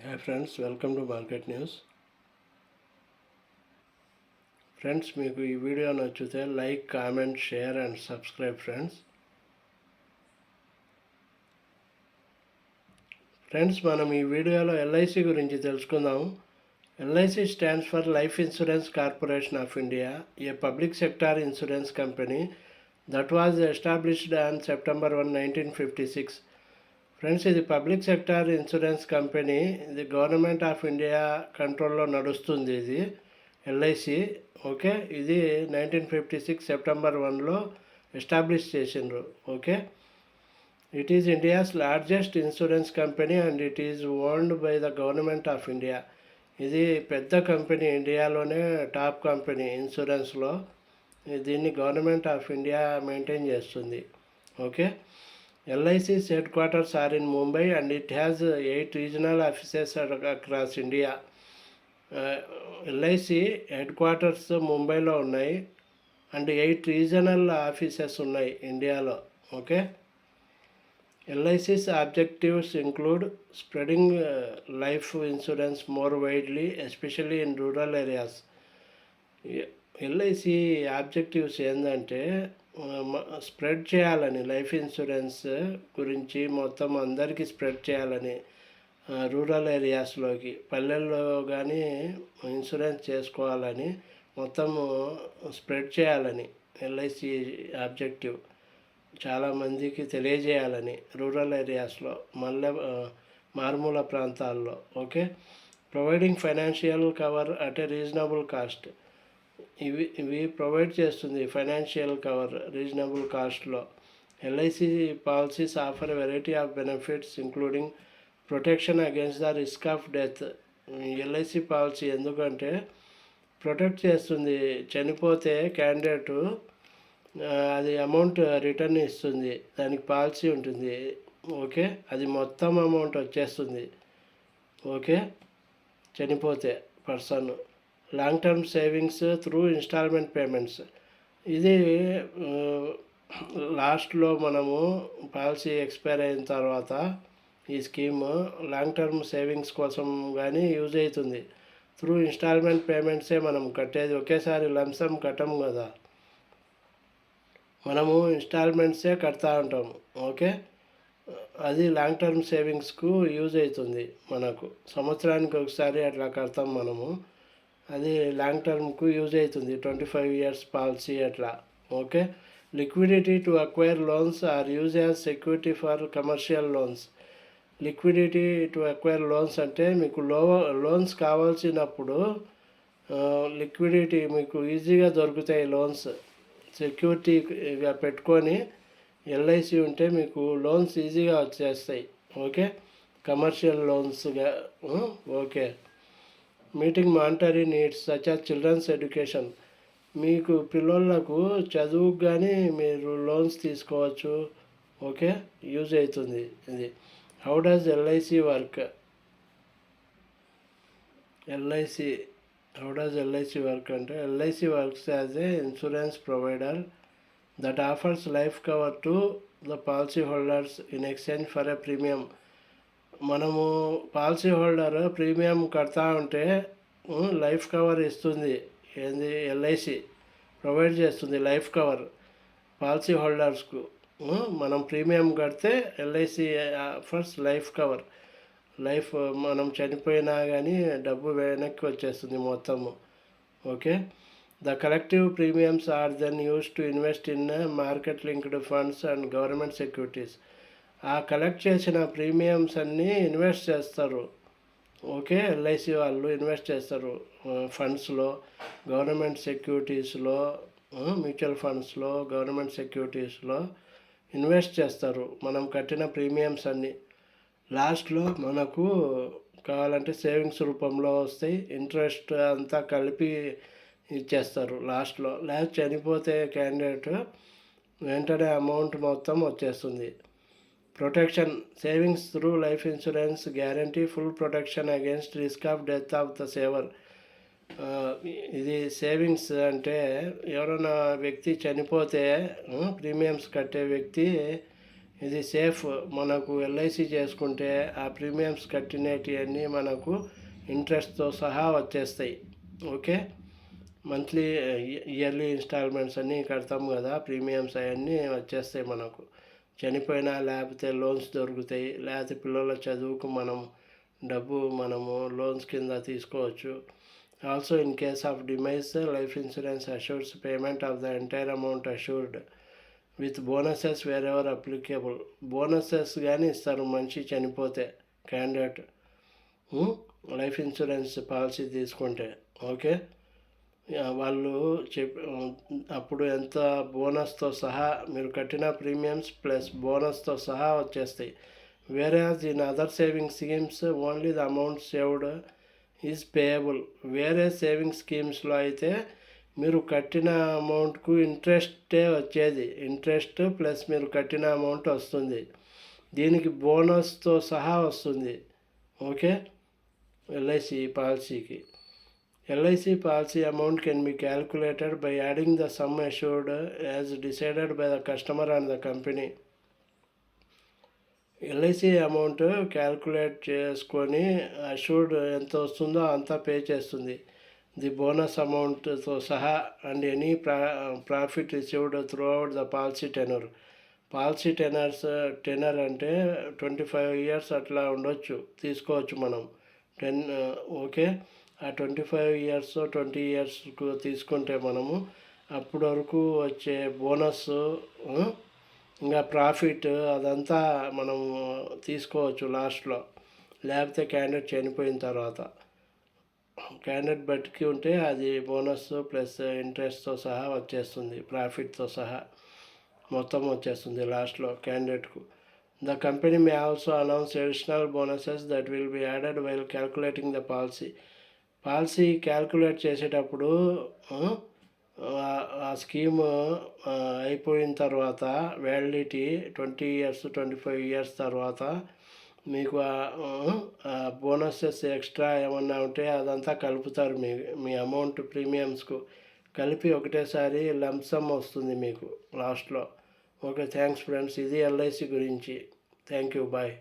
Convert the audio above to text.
Hi friends, welcome to market news. Friends, మీకు ఈ video నచ్చితే like, comment, share and subscribe friends. మనం ఈ వీడియోలో ఎల్ఐసి గురించి తెలుసుకుందాము. LIC stands for life insurance corporation of India, A public sector insurance company that was established on September 1, 1956. Friends, ఇది public sector insurance company. ఇది government of India కంట్రోల్లో నడుస్తుంది. ఇది ఎల్ఐసి. ఓకే, ఇది 1956 సెప్టెంబర్ 1లో ఎస్టాబ్లిష్ చేసిండ్రు. Okay, it is India's largest insurance company and it is owned by the government of India. ఇది పెద్ద company, ఇండియాలోనే టాప్ కంపెనీ ఇన్సూరెన్స్లో. దీన్ని గవర్నమెంట్ ఆఫ్ ఇండియా మెయింటైన్ చేస్తుంది. Okay, LIC's headquarters are in Mumbai and it has 8 regional offices across India. LIC headquarters ముంబైలో ఉన్నాయి and 8 regional offices ఉన్నాయి ఇండియాలో. Okay, LIC's objectives include spreading life insurance more widely, especially in rural areas. LIC objectives ఏంటంటే spread చేయాలని, life insurance గురించి మొత్తం అందరికీ spread చేయాలని, రూరల్ ఏరియాస్లోకి, పల్లెల్లో కానీ ఇన్సూరెన్స్ చేసుకోవాలని, మొత్తము స్ప్రెడ్ చేయాలని LIC ఆబ్జెక్టివ్. చాలామందికి తెలియజేయాలని రూరల్ ఏరియాస్లో, మారుమూల ప్రాంతాల్లో. Okay, providing financial cover at a reasonable cost. ఇవి ప్రొవైడ్ చేస్తుంది ఫైనాన్షియల్ కవర్ రీజనబుల్ కాస్ట్లో. LIC policies offer variety of benefits including protection against the risk of death. LIC policy ఎందుకంటే ప్రొటెక్ట్ చేస్తుంది. చనిపోతే క్యాండిడేటు అది అమౌంట్ రిటర్న్ ఇస్తుంది, దానికి policy ఉంటుంది. ఓకే, అది మొత్తం అమౌంట్ వచ్చేస్తుంది. ఓకే, చనిపోతే person. Long term savings through installment payments. ఇది లాస్ట్లో మనము పాలసీ ఎక్స్పైర్ అయిన తర్వాత ఈ స్కీమ్ లాంగ్ టర్మ్ సేవింగ్స్ కోసం కానీ యూజ్ అవుతుంది. త్రూ ఇన్స్టాల్మెంట్ పేమెంట్సే మనం కట్టేది, ఒకేసారి లంసమ్ కట్టము కదా, మనము ఇన్స్టాల్మెంట్సే కడతా ఉంటాము. ఓకే, అది లాంగ్ టర్మ్ సేవింగ్స్కు యూజ్ అవుతుంది. మనకు సంవత్సరానికి ఒకసారి అట్లా కడతాం మనము. అది లాంగ్ టర్మ్కు యూజ్ అవుతుంది, 25 years పాలసీ అట్లా. Okay, liquidity to acquire loans are use as security for commercial loans. Liquidity to acquire loans అంటే మీకు లోన్స్ కావాల్సినప్పుడు లిక్విడిటీ మీకు ఈజీగా దొరుకుతాయి. లోన్స్ సెక్యూరిటీగా పెట్టుకొని LIC ఉంటే మీకు లోన్స్ ఈజీగా వచ్చేస్తాయి. ఓకే, కమర్షియల్ లోన్స్గా. Okay, meeting monetary needs such as children's education. మీకు పిల్లలకు చదువుకు కానీ మీరు లోన్స్ తీసుకోవచ్చు. ఓకే, యూజ్ అవుతుంది ఇది. How does LIC work? How does LIC work అంటే LIC works as a insurance provider that offers life cover to the policy holders in exchange for a premium. మనము పాలసీ హోల్డర్ ప్రీమియం కడతా ఉంటే life cover ఇస్తుంది. ఏంది? LIC provide చేస్తుంది life cover policy హోల్డర్స్కు. మనం premium కడితే LIC offers life cover. Life మనం చనిపోయినా కానీ డబ్బు వెనక్కి వచ్చేస్తుంది మొత్తము. Okay, the collective premiums are then use to invest in market linked funds and government securities. ఆ కలెక్ట్ చేసిన ప్రీమియమ్స్ అన్నీ ఇన్వెస్ట్ చేస్తారు. ఓకే, LIC వాళ్ళు ఇన్వెస్ట్ చేస్తారు ఫండ్స్లో, గవర్నమెంట్ సెక్యూరిటీస్లో, మ్యూచువల్ ఫండ్స్లో, గవర్నమెంట్ సెక్యూరిటీస్లో ఇన్వెస్ట్ చేస్తారు. మనం కట్టిన ప్రీమియమ్స్ అన్నీ లాస్ట్లో మనకు కావాలంటే సేవింగ్స్ రూపంలో వస్తాయి. ఇంట్రెస్ట్ అంతా కలిపి ఇచ్చేస్తారు లాస్ట్లో. లాస్ట్ చనిపోతే క్యాండిడేట్ వెంటనే అమౌంట్ మొత్తం వచ్చేస్తుంది. Protection savings through life insurance guarantee full protection against risk of death of the saver. ఇది సేవింగ్స్ అంటే ఎవరైనా వ్యక్తి చనిపోతే ప్రీమియమ్స్ కట్టే వ్యక్తి ఇది సేఫ్. మనకు ఎల్ఐసి చేసుకుంటే ఆ ప్రీమియమ్స్ కట్టినటివన్నీ మనకు ఇంట్రెస్ట్తో సహా వచ్చేస్తాయి. ఓకే, మంత్లీ ఇయర్లీ ఇన్స్టాల్మెంట్స్ అన్నీ కడతాం కదా, ప్రీమియమ్స్ అవన్నీ వచ్చేస్తాయి మనకు. చనిపోయినా లేకపోతే లోన్స్ దొరుకుతాయి, లేకపోతే పిల్లల చదువుకు మనము లోన్స్ కింద తీసుకోవచ్చు. Also in case of demise, life insurance assures payment of the entire amount assured with bonuses wear ever applicable. Bonuses కానీ ఇస్తారు మనిషి చనిపోతే క్యాండిడేట్ లైఫ్ ఇన్సూరెన్స్ పాలసీ తీసుకుంటే. ఓకే, వాళ్ళు అప్పుడు ఎంత బోనస్తో సహా మీరు కట్టిన ప్రీమియమ్స్ ప్లస్ బోనస్తో సహా వచ్చేస్తాయి. వేరే in other saving schemes only the amount saved is payable. వేరే సేవింగ్ స్కీమ్స్లో అయితే మీరు కట్టిన అమౌంట్కు ఇంట్రెస్టే వచ్చేది, ఇంట్రెస్ట్ ప్లస్ మీరు కట్టిన అమౌంట్ వస్తుంది. దీనికి బోనస్తో సహా వస్తుంది. ఓకే, ఎల్ఐసి పాలసీకి. LIC policy amount can be calculated by adding the sum assured as decided by the customer and the company. LIC amount calculate చేసుకొని అష్యూర్డ్ ఎంత వస్తుందో అంతా పే చేస్తుంది. ది బోనస్ అమౌంట్తో సహా and any profit received through out the policy tenor. Policy tenor అంటే 25 years అట్లా ఉండొచ్చు, తీసుకోవచ్చు మనం 10. ఓకే, ఆ 25 years 20 yearsకు తీసుకుంటే మనము అప్పటి వరకు వచ్చే బోనస్ ఇంకా ప్రాఫిట్ అదంతా మనం తీసుకోవచ్చు లాస్ట్లో. లేకపోతే క్యాండిడేట్ చనిపోయిన తర్వాత, క్యాండిడేట్ బతికి ఉంటే అది బోనస్ ప్లస్ ఇంట్రెస్ట్తో సహా వచ్చేస్తుంది, ప్రాఫిట్తో సహా మొత్తం వచ్చేస్తుంది లాస్ట్లో క్యాండిడేట్కు. The company may also announce additional bonuses that will be added while calculating the policy calculate చేసేటప్పుడు ఆ స్కీమ్ అయిపోయిన తర్వాత వ్యాలిడిటీ 20 years 25 years తర్వాత మీకు బోనసెస్ ఎక్స్ట్రా ఏమన్నా ఉంటే అదంతా కలుపుతారు. మీ అమౌంట్ ప్రీమియమ్స్కు కలిపి ఒకటేసారి లంసమ్ వస్తుంది మీకు లాస్ట్లో. Okay, thanks friends. ఇది ఎల్ఐసి గురించి. Thank you, bye.